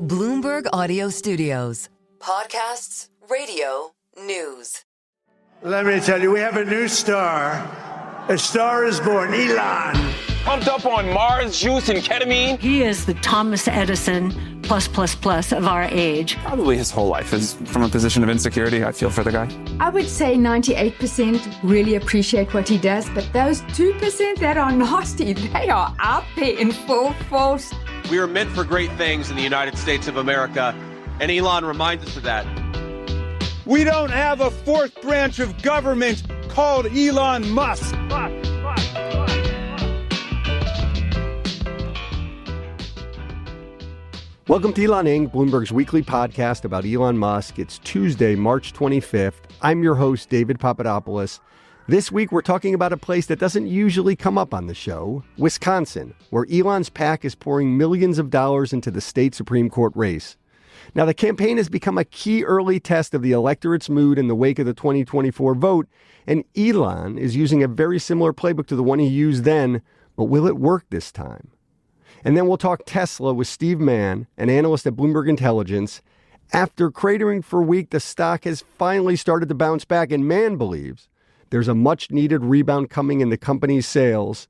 Bloomberg Audio Studios. Podcasts, radio, news. Let me tell you, we have a new star. A star is born, Elon. Pumped up on Mars, juice, and ketamine. He is the Thomas Edison +++ of our age. Probably his whole life is from a position of insecurity. I feel for the guy. I would say 98% really appreciate what he does, but those 2% that are nasty, they are out there in full force. We are meant for great things in the United States of America, and Elon reminds us of that. We don't have a fourth branch of government called Elon Musk. Welcome to Elon Inc., Bloomberg's weekly podcast about Elon Musk. It's Tuesday, March 25th. I'm your host, David Papadopoulos. This week, we're talking about a place that doesn't usually come up on the show, Wisconsin, where Elon's PAC is pouring millions of dollars into the state Supreme Court race. Now, the campaign has become a key early test of the electorate's mood in the wake of the 2024 vote, and Elon is using a very similar playbook to the one he used then, but will it work this time? And then we'll talk Tesla with Ted Mann, an analyst at Bloomberg Intelligence. After cratering for a week, the stock has finally started to bounce back, and Mann believes there's a much-needed rebound coming in the company's sales.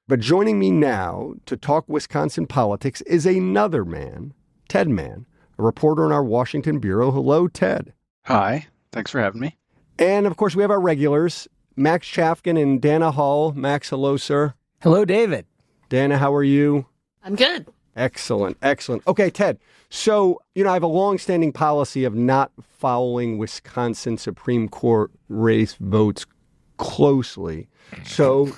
But joining me now to talk Wisconsin politics is another man, Ted Mann, a reporter in our Washington bureau. Hello, Ted. Hi. Thanks for having me. And, of course, we have our regulars, Max Chafkin and Dana Hall. Max, hello, sir. Hello, David. Dana, how are you? I'm good. Excellent. Okay, Ted. So, I have a longstanding policy of not following Wisconsin Supreme Court race votes closely. So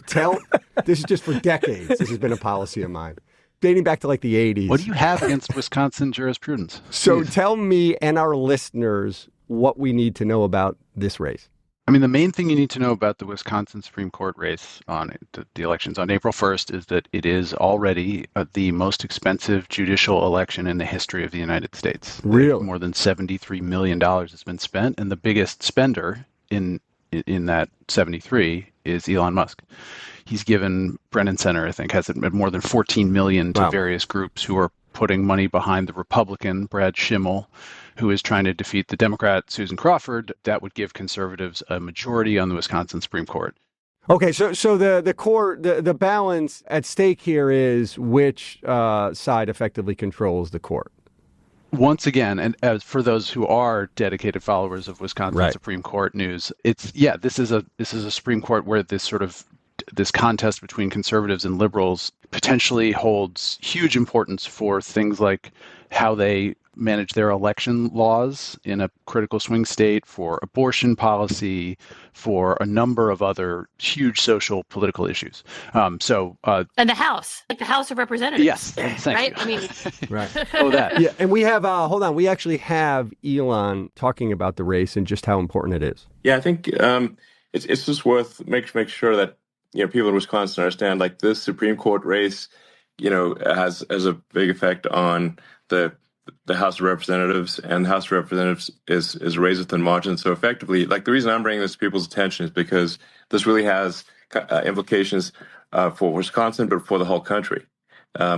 this is just for decades. This has been a policy of mine, dating back to like the 80s. What do you have against Wisconsin jurisprudence? So tell me and our listeners what we need to know about this race. I mean, the main thing you need to know about the Wisconsin Supreme Court race on the elections on April 1st is that it is already the most expensive judicial election in the history of the United States. Really? More than $73 million has been spent, and the biggest spender in that 73 is Elon Musk. He's given Brennan Center, I think, has more than $14 million to various groups who are putting money behind the Republican, Brad Schimmel, who is trying to defeat the Democrat, Susan Crawford. That would give conservatives a majority on the Wisconsin Supreme Court. Okay, so the court, the balance at stake here is which side effectively controls the court. Once again, and as for those who are dedicated followers of Wisconsin Supreme Court news, this is a Supreme Court where this contest between conservatives and liberals potentially holds huge importance for things like how they manage their election laws in a critical swing state, for abortion policy, for a number of other huge social political issues. And the House, like the House of Representatives. Yes, thank right? you. I mean, right. That. Yeah, and we have we actually have Elon talking about the race and just how important it is. Yeah, I think it's just worth make sure that people in Wisconsin understand, like, this Supreme Court race, has a big effect on the House of Representatives, and the House of Representatives is raised within margin. So effectively, like, the reason I'm bringing this to people's attention is because this really has implications for Wisconsin, but for the whole country.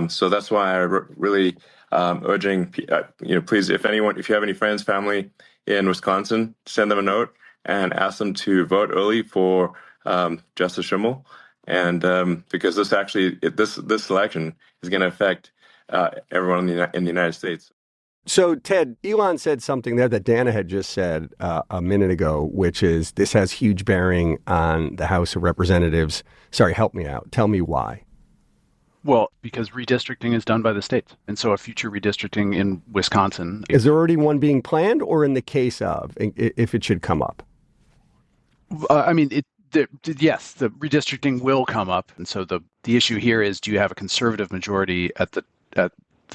So that's why I'm really urging, please, if you have any friends, family in Wisconsin, send them a note and ask them to vote early for Justice Schimmel, and because this election is going to affect everyone in the United States. So, Ted, Elon said something there that Dana had just said a minute ago, which is this has huge bearing on the House of Representatives. Sorry, help me out. Tell me why. Well, because redistricting is done by the states. And so a future redistricting in Wisconsin. Is there already one being planned, or in the case of, if it should come up? Yes, the redistricting will come up. And so the issue here is, do you have a conservative majority at the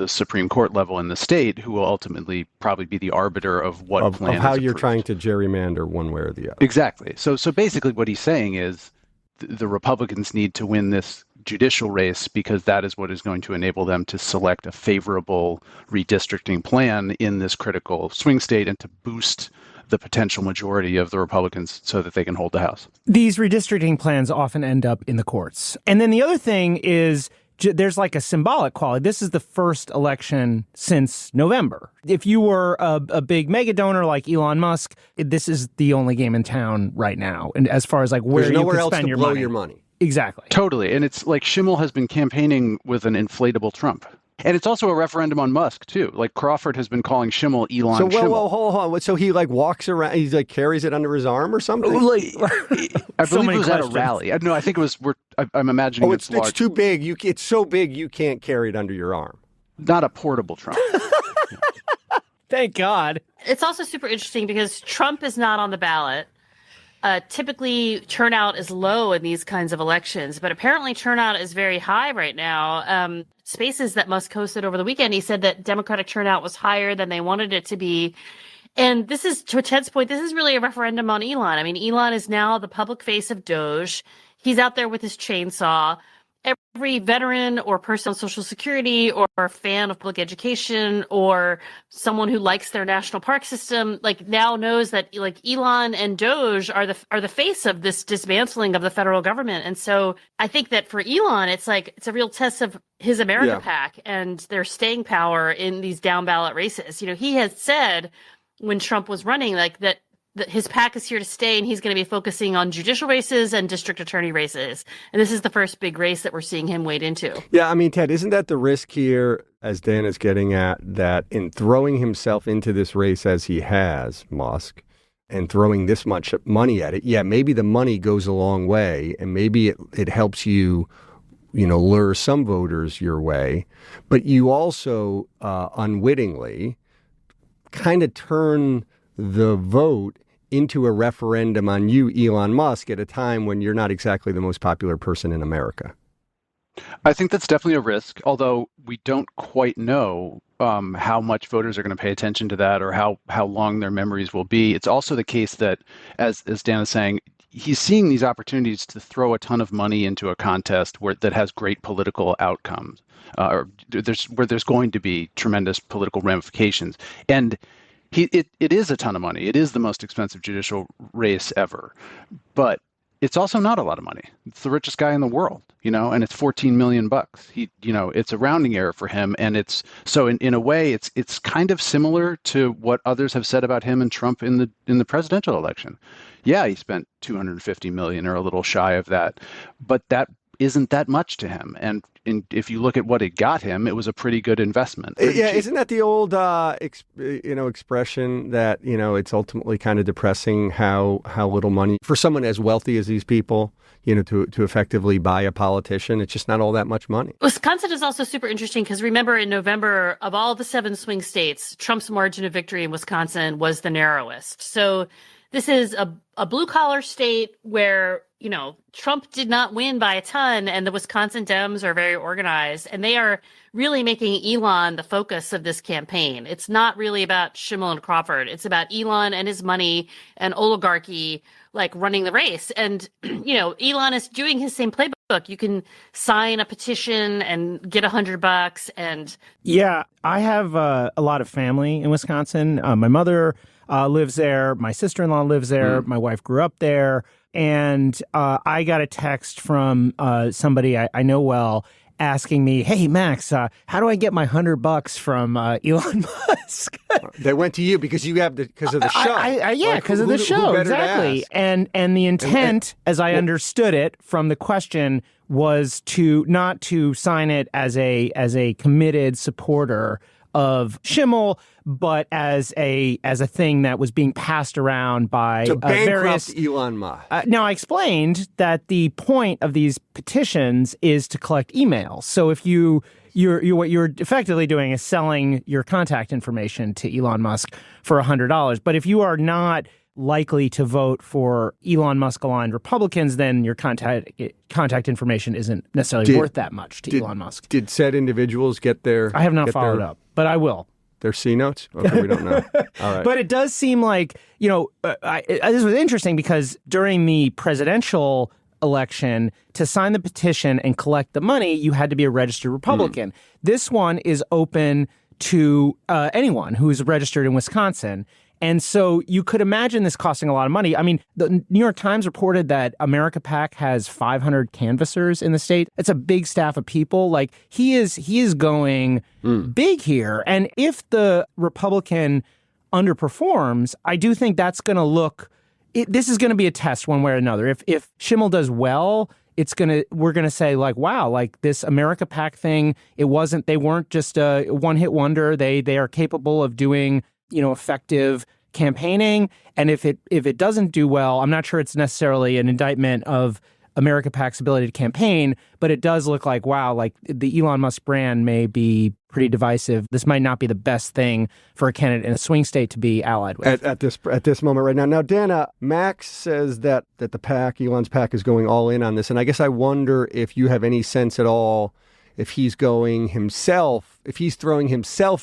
Supreme Court level in the state who will ultimately probably be the arbiter of what plan of how is you're approved. trying to gerrymander one way or the other. Exactly. So basically what he's saying is the Republicans need to win this judicial race because that is what is going to enable them to select a favorable redistricting plan in this critical swing state and to boost the potential majority of the Republicans so that they can hold the House. These redistricting plans often end up in the courts. And then the other thing is, there's like a symbolic quality. This is the first election since November. If you were a big mega donor like Elon Musk, this is the only game in town right now. And as far as like where you could spend your money. Exactly. Totally. And it's like Schimmel has been campaigning with an inflatable Trump. And it's also a referendum on Musk, too. Like Crawford has been calling Schimmel Elon Schimmel. So, hold on. So he like walks around, he like carries it under his arm or something? I believe it was at a rally. No, I think it was, I'm imagining it's large. It's too big. It's so big you can't carry it under your arm. Not a portable Trump. Thank God. It's also super interesting because Trump is not on the ballot. Typically, turnout is low in these kinds of elections, but apparently turnout is very high right now. Spaces that Musk hosted over the weekend, he said that Democratic turnout was higher than they wanted it to be. And this is, to Ted's point, this is really a referendum on Elon. I mean, Elon is now the public face of Doge. He's out there with his chainsaw. Every veteran or person on Social Security or fan of public education or someone who likes their national park system, like now knows that like Elon and Doge are the face of this dismantling of the federal government. And so I think that for Elon, it's a real test of his America PAC and their staying power in these down ballot races. You know, he has said when Trump was running like that his PAC is here to stay, and he's going to be focusing on judicial races and district attorney races. And this is the first big race that we're seeing him wade into. Yeah, I mean, Ted, isn't that the risk here, as Dan is getting at, that in throwing himself into this race as he has, Musk, and throwing this much money at it, maybe the money goes a long way, and maybe it helps you lure some voters your way, but you also unwittingly kind of turn the vote into a referendum on you, Elon Musk, at a time when you're not exactly the most popular person in America. I think that's definitely a risk, although we don't quite know how much voters are going to pay attention to that or how long their memories will be. It's also the case that, as Dan is saying, he's seeing these opportunities to throw a ton of money into a contest that has great political outcomes, where there's going to be tremendous political ramifications. And it is a ton of money. It is the most expensive judicial race ever, but it's also not a lot of money. It's the richest guy in the world, and it's $14 million. It's a rounding error for him, and it's so in a way it's kind of similar to what others have said about him and Trump in the presidential election. Yeah, he spent $250 million or a little shy of that, but that isn't that much to him. And if you look at what it got him, it was a pretty good investment. Isn't that the old expression that it's ultimately kind of depressing how little money for someone as wealthy as these people, to effectively buy a politician? It's just not all that much money. Wisconsin is also super interesting because remember in November, of all the 7 swing states, Trump's margin of victory in Wisconsin was the narrowest. So this is a blue collar state where Trump did not win by a ton, and the Wisconsin Dems are very organized, and they are really making Elon the focus of this campaign. It's not really about Schimmel and Crawford. It's about Elon and his money and oligarchy, like running the race. And, Elon is doing his same playbook. You can sign a petition and get $100 and. Yeah, I have a lot of family in Wisconsin. My mother lives there. My sister-in-law lives there. My wife grew up there. And I got a text from somebody I know well asking me, "Hey, Max, how do I get my $100 from Elon Musk?" They went to you because because of the show. Because of the show, exactly. And the intent, as I understood it from the question, was not to sign it as a committed supporter of Schimmel, but as a thing that was being passed around by bankrupt Elon Musk. Now, I explained that the point of these petitions is to collect emails. So if what you're effectively doing is selling your contact information to Elon Musk for $100. But if you are not likely to vote for Elon Musk-aligned Republicans, then your contact information isn't necessarily worth that much to Elon Musk. Did said individuals get their... I have not followed up, but I will. Their C notes? Okay, we don't know. All right. But it does seem like, this was interesting because during the presidential election, to sign the petition and collect the money, you had to be a registered Republican. This one is open to anyone who is registered in Wisconsin. And so you could imagine this costing a lot of money. I mean, the New York Times reported that America PAC has 500 canvassers in the state. It's a big staff of people. Like, he is going big here. And if the Republican underperforms, I do think that's going to look... this is going to be a test one way or another. If Schimmel does well, we're going to say, like, wow, like this America PAC thing, they weren't just a one-hit wonder. They are capable of doing, effective campaigning. And if it doesn't do well, I'm not sure it's necessarily an indictment of America PAC's ability to campaign, but it does look like, wow, like the Elon Musk brand may be pretty divisive. This might not be the best thing for a candidate in a swing state to be allied with. At this moment right now. Now, Dana, Max says that the PAC, Elon's PAC, is going all in on this. And I guess I wonder if you have any sense at all if he's throwing himself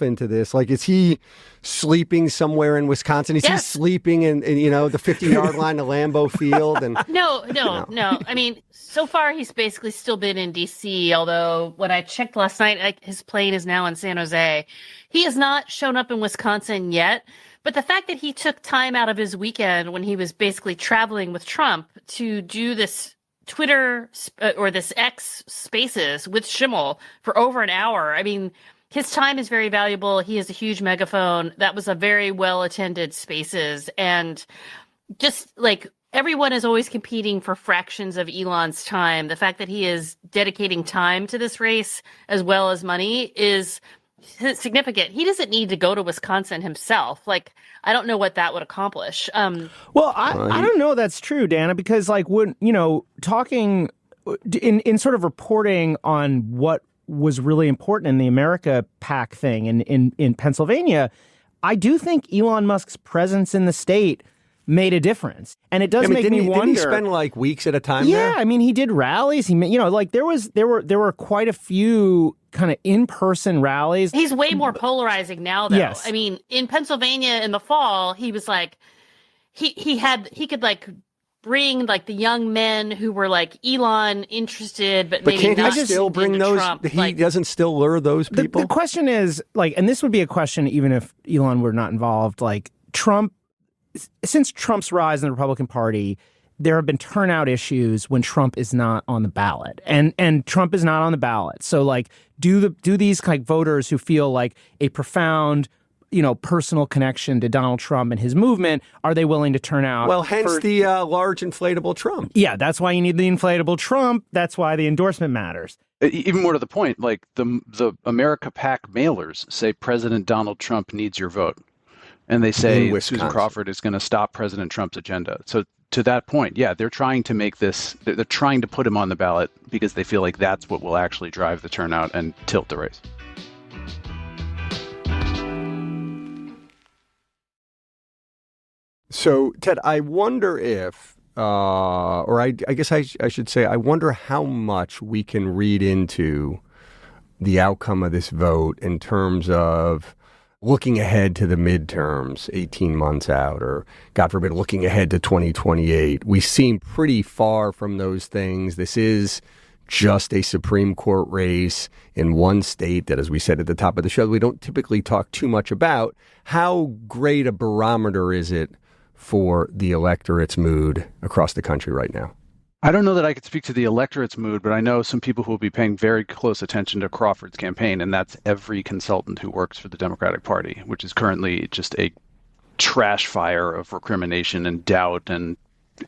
into this. Like, is he sleeping somewhere in Wisconsin? Is he sleeping in the 50-yard line of Lambeau Field? And No. I mean, so far he's basically still been in D.C., although when I checked last night, his plane is now in San Jose. He has not shown up in Wisconsin yet. But the fact that he took time out of his weekend when he was basically traveling with Trump to do this Twitter or this X Spaces with Schimmel for over an hour. I mean, his time is very valuable. He has a huge megaphone. That was a very well-attended Spaces. And just like everyone is always competing for fractions of Elon's time, the fact that he is dedicating time to this race as well as money is significant. He doesn't need to go to Wisconsin himself. Like, I don't know what that would accomplish. Well, I don't know that's true, Dana, because like when, talking in sort of reporting on what was really important in the America PAC thing in Pennsylvania, I do think Elon Musk's presence in the state made a difference. And it does make me wonder. Didn't he spend like weeks at a time there? Yeah, I mean, he did rallies. He, there were quite a few kind of in-person rallies. He's way more polarizing now, though. Yes. I mean, in Pennsylvania in the fall, he was like, he could like bring like the young men who were like Elon interested, but maybe can't not he still bring those? Trump. He doesn't still lure those people. The question is like, and this would be a question even if Elon were not involved. Like Trump, since Trump's rise in the Republican Party, there have been turnout issues when Trump is not on the ballot, and Trump is not on the ballot. So like, do these like voters who feel like a profound, personal connection to Donald Trump and his movement, are they willing to turn out? Well, hence the large inflatable Trump. Yeah, that's why you need the inflatable Trump. That's why the endorsement matters. Even more to the point, like the America PAC mailers say President Donald Trump needs your vote. And they say Susan Crawford is going to stop President Trump's agenda. So to that point, yeah, they're trying to make this, they're trying to put him on the ballot because they feel like that's what will actually drive the turnout and tilt the race. So, Ted, I wonder if, I guess I should say, I wonder how much we can read into the outcome of this vote in terms of looking ahead to the midterms 18 months out, or God forbid, looking ahead to 2028. We seem pretty far from those things. This is just a Supreme Court race in one state that, as we said at the top of the show, we don't typically talk too much about. How great a barometer is it for the electorate's mood across the country right now? I don't know that I could speak to the electorate's mood, but I know some people who will be paying very close attention to Crawford's campaign, and that's every consultant who works for the Democratic Party, which is currently just a trash fire of recrimination and doubt and,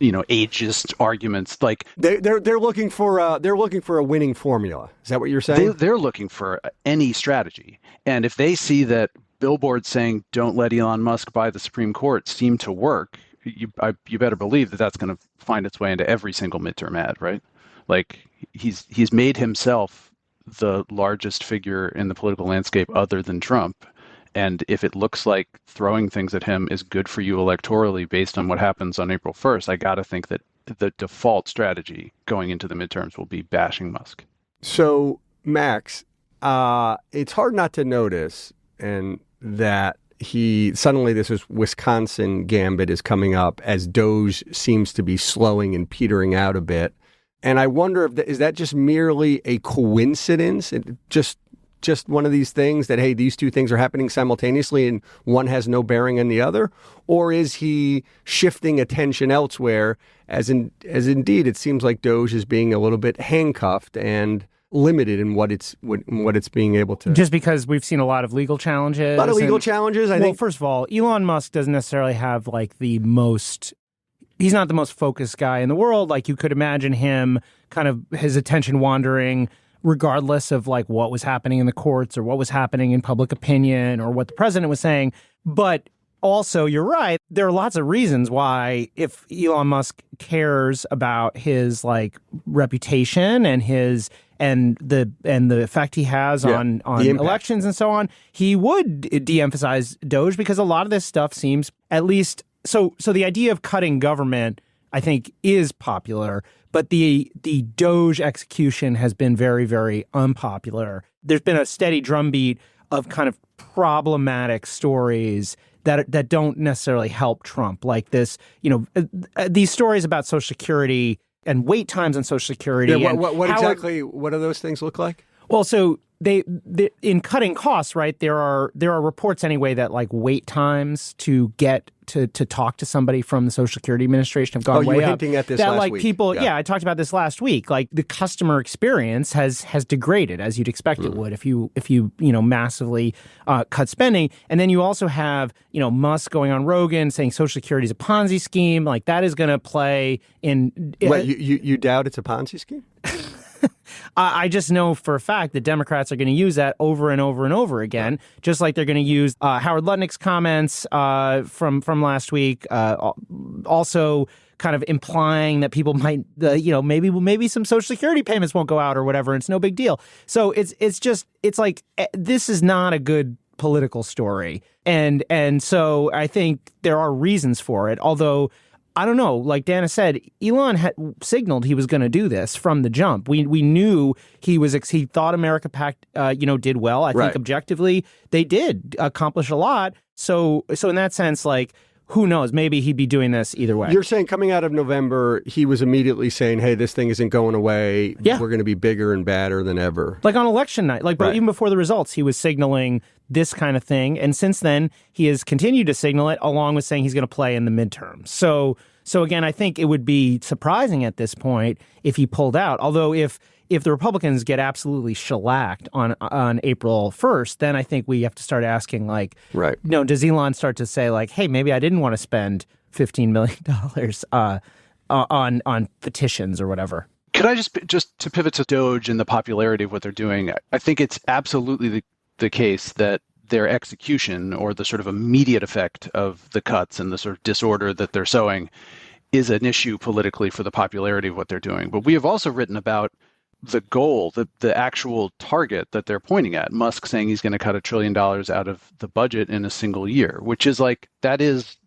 ageist arguments. Like they're looking for a winning formula. Is that what you're saying? They're looking for any strategy, and if they see that billboards saying "Don't let Elon Musk buy the Supreme Court" seem to work, you better believe that that's going to find its way into every single midterm ad, right? Like he's made himself the largest figure in the political landscape other than Trump. And if it looks like throwing things at him is good for you electorally based on what happens on April 1st, I got to think that the default strategy going into the midterms will be bashing Musk. So, Max, it's hard not to notice and that suddenly this Wisconsin gambit is coming up as Doge seems to be slowing and petering out a bit. And I wonder is that just merely a coincidence? It just just one of these things that, hey, these two things are happening simultaneously and one has no bearing on the other? Or is he shifting attention elsewhere, as indeed it seems like Doge is being a little bit handcuffed and limited in what it's being able to. Just because we've seen a lot of legal challenges. A lot of legal challenges, I think. Well, first of all, Elon Musk doesn't necessarily have like the most. He's not the most focused guy in the world. Like you could imagine him kind of his attention wandering regardless of like what was happening in the courts or what was happening in public opinion or what the president was saying. But also, you're right. There are lots of reasons why, if Elon Musk cares about his like reputation and his the effect he has on elections and so on, he would de-emphasize Doge because a lot of this stuff seems at least. So the idea of cutting government, I think, is popular, but the Doge execution has been very, very unpopular. There's been a steady drumbeat of kind of problematic stories that don't necessarily help Trump, like this, these stories about Social Security and wait times on Social Security. Yeah, what do those things look like? Well, so they in cutting costs, right? There are reports anyway that like wait times to get to talk to somebody from the Social Security Administration have gone way up. You were hinting at this last week. People, I talked about this last week. Like the customer experience has degraded, as you'd expect it would if you massively cut spending. And then you also have Musk going on Rogan saying Social Security is a Ponzi scheme. Like that is going to play in. Wait, you doubt it's a Ponzi scheme? I just know for a fact that Democrats are going to use that over and over and over again, just like they're going to use Howard Lutnick's comments from last week, also kind of implying that people might, maybe some Social Security payments won't go out or whatever. And it's no big deal. So it's like this is not a good political story, and so I think there are reasons for it, although. I don't know. Like Dana said, Elon had signaled he was going to do this from the jump. We knew he thought America Pact, did well. I think objectively they did accomplish a lot. So in that sense, like, who knows? Maybe he'd be doing this either way. You're saying coming out of November, he was immediately saying, hey, this thing isn't going away. Yeah. We're going to be bigger and badder than ever. Like on election night, even before the results, he was signaling this kind of thing. And since then, he has continued to signal it along with saying he's going to play in the midterms. So again, I think it would be surprising at this point if he pulled out. Although if the Republicans get absolutely shellacked on April 1st, then I think we have to start asking, like, does Elon start to say, like, hey, maybe I didn't want to spend $15 million on petitions or whatever? Could I just to pivot to Doge and the popularity of what they're doing? I think it's absolutely the case that their execution or the sort of immediate effect of the cuts and the sort of disorder that they're sowing is an issue politically for the popularity of what they're doing. But we have also written about the goal, the actual target that they're pointing at. Musk saying he's going to cut $1 trillion out of the budget in a single year, which is like, that is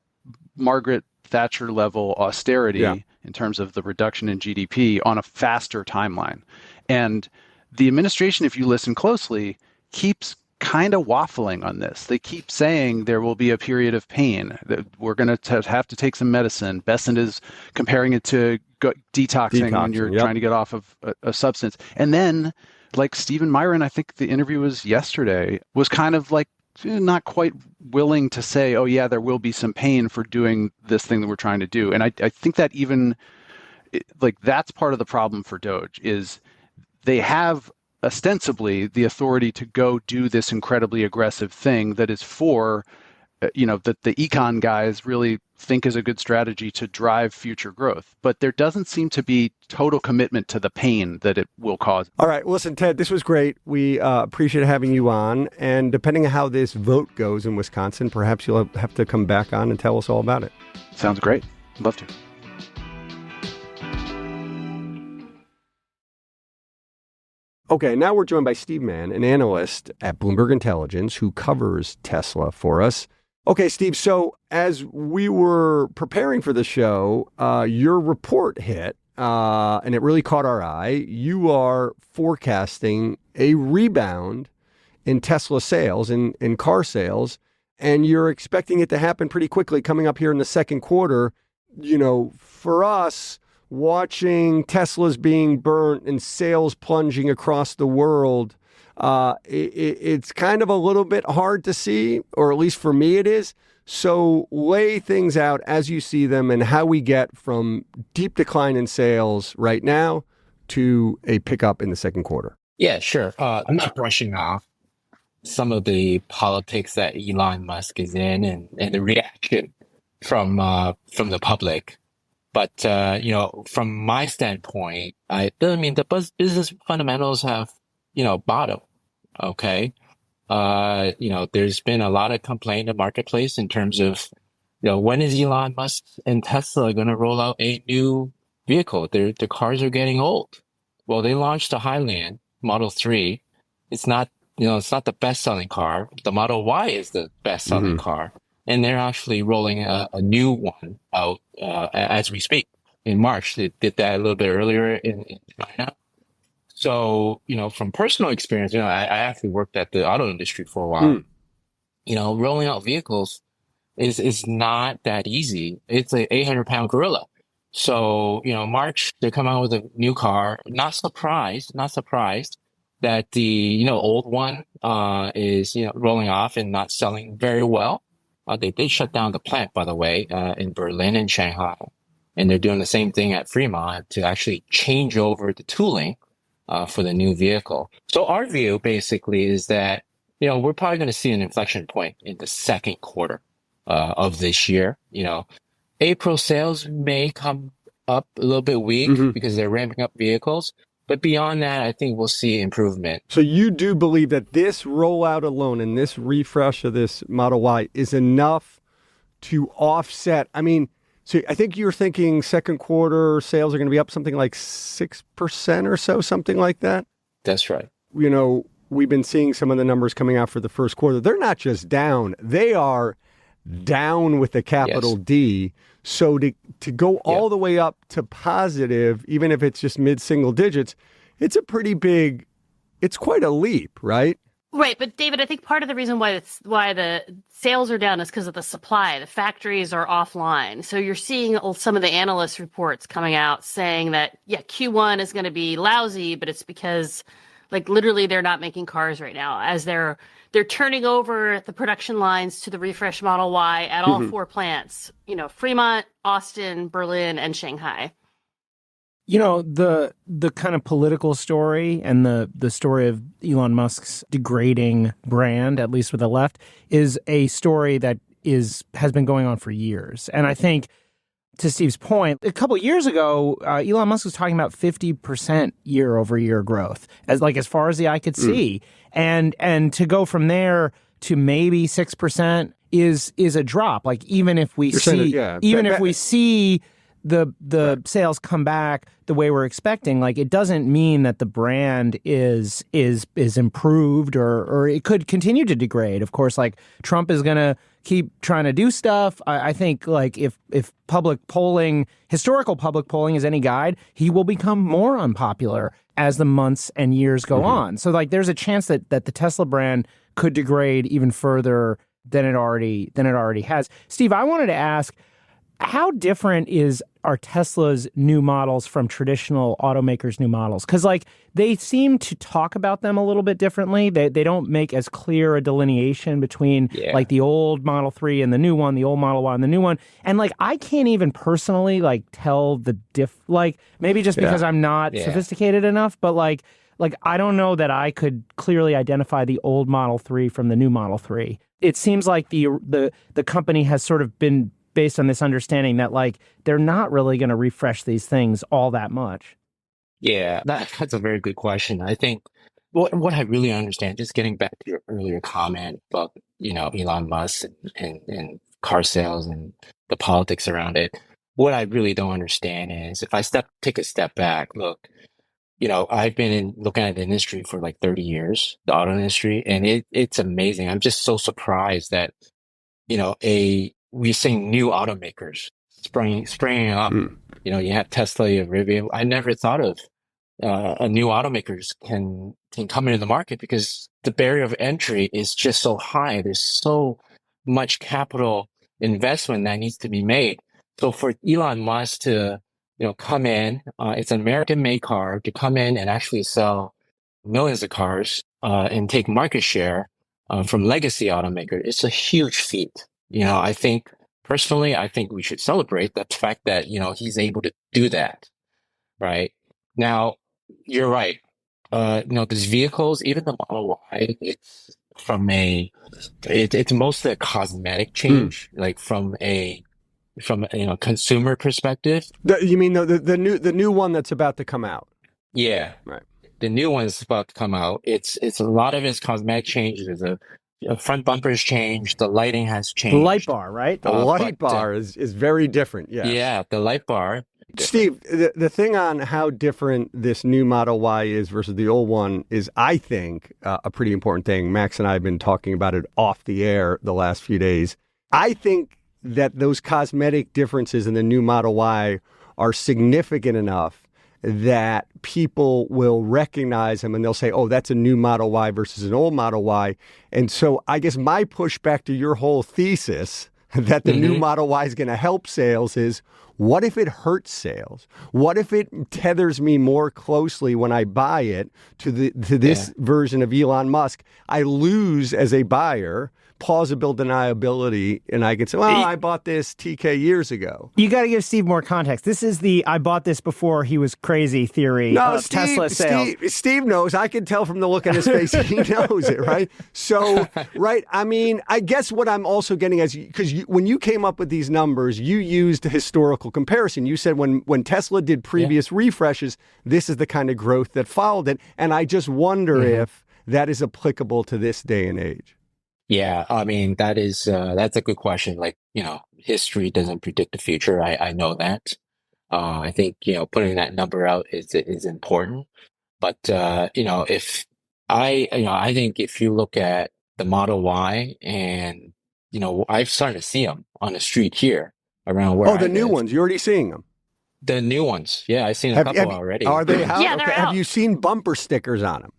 Margaret Thatcher level austerity in terms of the reduction in GDP on a faster timeline. And the administration, if you listen closely, keeps kind of waffling on this. They keep saying there will be a period of pain, that we're going to have to take some medicine. Besant is comparing it to detoxing when you're trying to get off of a substance. And then, like Stephen Myron, I think the interview was yesterday, was kind of like not quite willing to say, oh yeah, there will be some pain for doing this thing that we're trying to do. And I think that even, like, that's part of the problem for Doge, is they have ostensibly the authority to go do this incredibly aggressive thing that is for, that the econ guys really think is a good strategy to drive future growth. But there doesn't seem to be total commitment to the pain that it will cause. All right. Listen, Ted, this was great. We appreciate having you on. And depending on how this vote goes in Wisconsin, perhaps you'll have to come back on and tell us all about it. Sounds great. Love to. Okay, now we're joined by Steve Mann, an analyst at Bloomberg Intelligence who covers Tesla for us. Okay, Steve, so as we were preparing for the show, your report hit, and it really caught our eye. You are forecasting a rebound in Tesla sales, in car sales, and you're expecting it to happen pretty quickly coming up here in the second quarter. For us, watching Teslas being burnt and sales plunging across the world, It's kind of a little bit hard to see, or at least for me it is. So lay things out as you see them and how we get from deep decline in sales right now to a pickup in the second quarter. Yeah, sure. I'm not brushing off some of the politics that Elon Musk is in and the reaction from the public. But, from my standpoint, the business fundamentals have, bottom. Okay. There's been a lot of complaint in the marketplace in terms of, when is Elon Musk and Tesla going to roll out a new vehicle? Their cars are getting old. Well, they launched the Highland Model 3. It's not the best-selling car. The Model Y is the best-selling car. And they're actually rolling a new one out as we speak in March. They did that a little bit earlier in China. So, from personal experience, I actually worked at the auto industry for a while. Rolling out vehicles is not that easy. It's an 800-pound gorilla. So, March, they come out with a new car. Not surprised that the, old one is, rolling off and not selling very well. They shut down the plant, by the way, in Berlin and Shanghai. And they're doing the same thing at Fremont to actually change over the tooling for the new vehicle. So our view basically is that, we're probably going to see an inflection point in the second quarter of this year. April sales may come up a little bit weak because they're ramping up vehicles. But beyond that, I think we'll see improvement. So you do believe that this rollout alone and this refresh of this Model Y is enough to offset? So I think you're thinking second quarter sales are going to be up something like 6% or so, something like that? That's right. We've been seeing some of the numbers coming out for the first quarter. They're not just down. They are down with a capital D. So to go all the way up to positive, even if it's just mid-single digits, it's quite a leap, right? Right. But David, I think part of the reason why the sales are down is because of the supply. The factories are offline. So you're seeing some of the analyst reports coming out saying that, Q1 is going to be lousy, but it's because literally they're not making cars right now as they're turning over the production lines to the refresh Model Y at all four plants, Fremont, Austin, Berlin, and Shanghai. The kind of political story and the story of Elon Musk's degrading brand, at least with the left, is a story that has been going on for years. And I think, to Steve's point, a couple of years ago, Elon Musk was talking about 50% year-over-year growth, as far as the eye could see. And to go from there to maybe 6% is a drop. Even if we see the sales come back the way we're expecting, it doesn't mean that the brand is improved or it could continue to degrade. Of course, Trump is going to keep trying to do stuff. I think if historical public polling is any guide, he will become more unpopular as the months and years go on. So there's a chance that the Tesla brand could degrade even further than it already has. Steve, I wanted to ask, how different are Tesla's new models from traditional automakers' new models? Because they seem to talk about them a little bit differently. They don't make as clear a delineation between the old Model 3 and the new one, the old Model Y and the new one. And I can't even personally tell the maybe just because I'm not sophisticated enough, but I don't know that I could clearly identify the old Model 3 from the new Model 3. It seems like the company has sort of been based on this understanding that they're not really going to refresh these things all that much. Yeah, that's a very good question. I think what I really understand, just getting back to your earlier comment about, Elon Musk and car sales and the politics around it, what I really don't understand is if I take a step back, look, I've been looking at the industry for 30 years, the auto industry, and it's amazing. I'm just so surprised that, we're seeing new automakers springing up. You have Tesla, you have Rivian. I never thought of a new automakers can come into the market because the barrier of entry is just so high. There's so much capital investment that needs to be made. So for Elon Musk to come in, it's an American-made car, to come in and actually sell millions of cars and take market share from legacy automakers, it's a huge feat. I think personally, I think we should celebrate the fact that, he's able to do that. Right now, you're right. These vehicles, even the Model Y, it's mostly a cosmetic change, like from a consumer perspective. You mean the new one that's about to come out? Yeah, right. The new one is about to come out. It's a lot of it's cosmetic changes. There's a front bumper has changed. The lighting has changed. The light bar, right? The light bar is very different. Yeah. Yeah, the light bar. Steve, the thing on how different this new Model Y is versus the old one is, I think, a pretty important thing. Max and I have been talking about it off the air the last few days. I think that those cosmetic differences in the new Model Y are significant enough that people will recognize them and they'll say, oh, that's a new Model Y versus an old Model Y. And so I guess my pushback to your whole thesis that the new Model Y is going to help sales is, what if it hurts sales? What if it tethers me more closely when I buy it to this version of Elon Musk? I lose as a buyer plausible deniability, and I can say, well, I bought this TK years ago. You got to give Steve more context. This is the I bought this before he was crazy theory of Tesla sales. Steve knows. I can tell from the look on his face. He knows it, right? So, right, I mean, I guess what I'm also getting is, because when you came up with these numbers, you used a historical comparison. You said when Tesla did previous refreshes, this is the kind of growth that followed it. And I just wonder if that is applicable to this day and age. Yeah, I mean, that's a good question. Like, history doesn't predict the future. I know that. I think, putting that number out is important. But, if I think if you look at the Model Y and, I've started to see them on the street here around where the new ones. You're already seeing them. The new ones. Yeah, I've seen a couple already. Are they? Yeah, they're out. Have you seen bumper stickers on them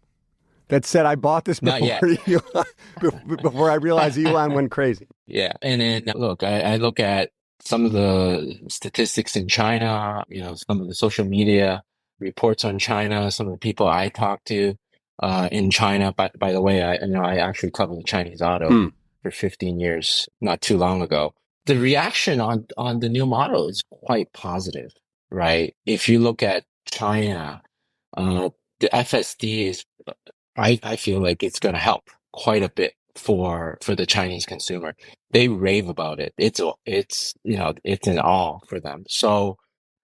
that said, I bought this before I realized Elon went crazy? Yeah. And then look, I look at some of the statistics in China, some of the social media reports on China, some of the people I talk to in China. By the way, I actually covered the Chinese auto for 15 years, not too long ago. The reaction on the new model is quite positive, right? If you look at China, the FSD is, I feel like it's going to help quite a bit for the Chinese consumer. They rave about it. It's an awe for them. So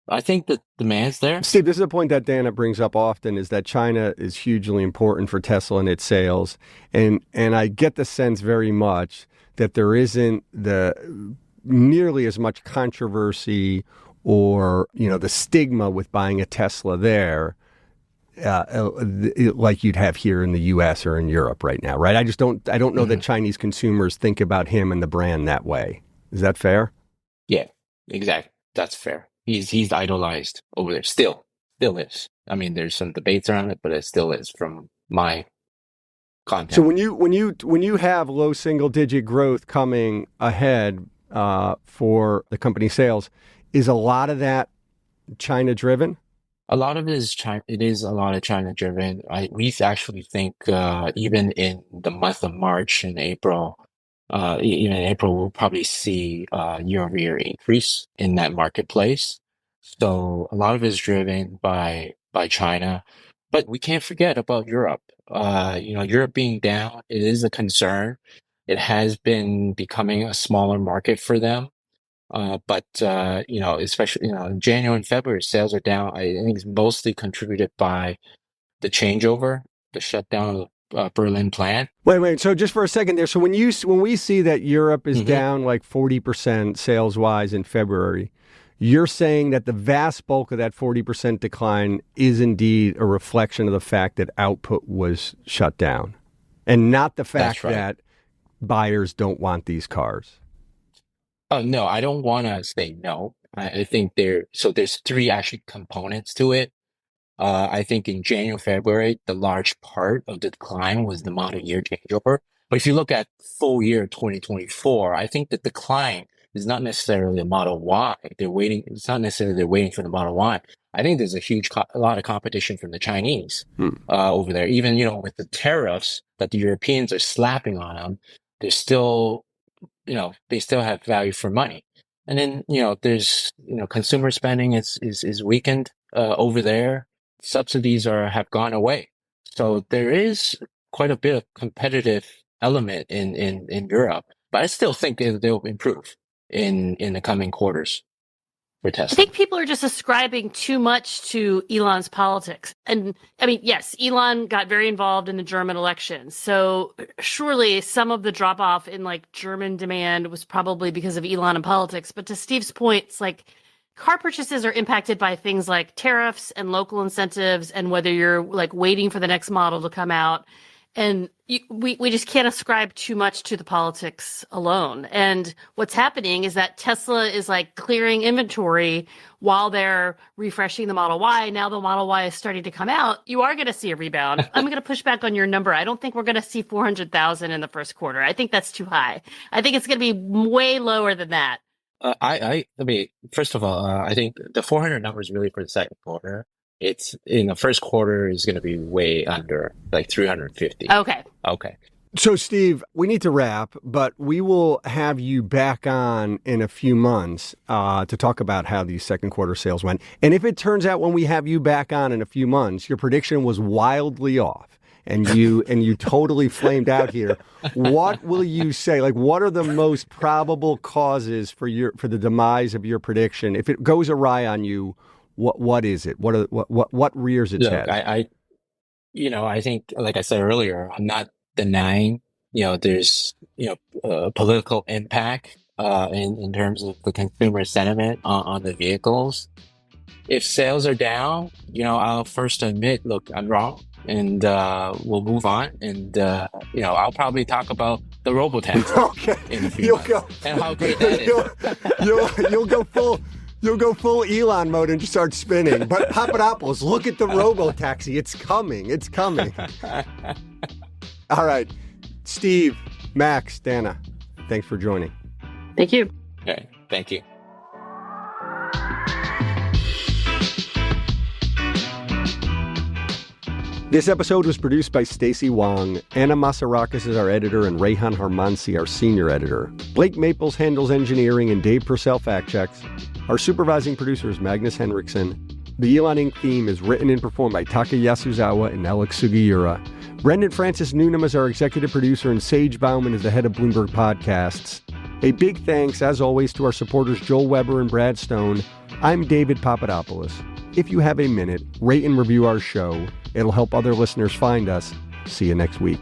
I think the demand's there. Steve, this is a point that Dana brings up often, is that China is hugely important for Tesla and its sales. And I get the sense very much that there isn't nearly as much controversy or, the stigma with buying a Tesla there like you'd have here in the U.S. or in Europe right now, right? I don't know that Chinese consumers think about him and the brand that way. Is that fair? Yeah, exactly. That's fair. He's idolized over there. Still is. I mean, there's some debates around it, but it still is from my content. So when you have low single digit growth coming ahead for the company sales, is a lot of that China driven? A lot of it is China. It is a lot of China driven. We actually think even in the month of March and April, even in April, we'll probably see year-over-year increase in that marketplace. So a lot of it is driven by China, but we can't forget about Europe. Europe being down, it is a concern. It has been becoming a smaller market for them. But especially, in January and February, sales are down. I think it's mostly contributed by the changeover, the shutdown of Berlin plant. Wait. So just for a second there. So when we see that Europe is down like 40% sales wise in February, you're saying that the vast bulk of that 40% decline is indeed a reflection of the fact that output was shut down and not the fact that buyers don't want these cars. Oh, no, I don't want to say no. I think there's three actually components to it. I think in January, February, the large part of the decline was the model year changeover. But if you look at full year 2024, I think the decline is not necessarily a Model Y. It's not necessarily they're waiting for the Model Y. I think there's a lot of competition from the Chinese over there. Even, with the tariffs that the Europeans are slapping on them, they're still, they still have value for money. And then, there's, consumer spending is weakened over there. Subsidies have gone away. So there is quite a bit of competitive element in Europe, but I still think they'll improve in the coming quarters for Tesla. I think people are just ascribing too much to Elon's politics. And I mean, yes, Elon got very involved in the German election. So surely some of the drop off in German demand was probably because of Elon and politics. But to Steve's point, it's car purchases are impacted by things like tariffs and local incentives and whether you're waiting for the next model to come out. And we just can't ascribe too much to the politics alone. And what's happening is that Tesla is clearing inventory while they're refreshing the Model Y. Now the Model Y is starting to come out. You are going to see a rebound. I'm going to push back on your number. I don't think we're going to see 400,000 in the first quarter. I think that's too high. I think it's going to be way lower than that. I mean, first of all, I think the 400 number is really for the second quarter. It's in the first quarter is going to be way under 350. Okay. So, Steve, we need to wrap, but we will have you back on in a few months to talk about how these second quarter sales went. And if it turns out when we have you back on in a few months, your prediction was wildly off and you totally flamed out here, what will you say? What are the most probable causes for the demise of your prediction? If it goes awry on you, what is it? What rears its head? I think, like I said earlier, I'm not denying, there's, political impact in terms of the consumer sentiment on the vehicles. If sales are down, I'll first admit, look, I'm wrong, and we'll move on. And I'll probably talk about the robotaxi in a few months and how great that is. You'll go full Elon mode and just start spinning. But Papadopoulos, look at the robo-taxi. It's coming. It's coming. All right. Steve, Max, Dana, thanks for joining. Thank you. Okay, thank you. This episode was produced by Stacey Wong. Anna Masarakis is our editor and Rayhan Harmansi, our senior editor. Blake Maples handles engineering and Dave Purcell fact checks. Our supervising producer is Magnus Henriksen. The Elon Inc. theme is written and performed by Taka Yasuzawa and Alex Sugiura. Brendan Francis Newnham is our executive producer and Sage Bauman is the head of Bloomberg Podcasts. A big thanks, as always, to our supporters Joel Weber and Brad Stone. I'm David Papadopoulos. If you have a minute, rate and review our show. It'll help other listeners find us. See you next week.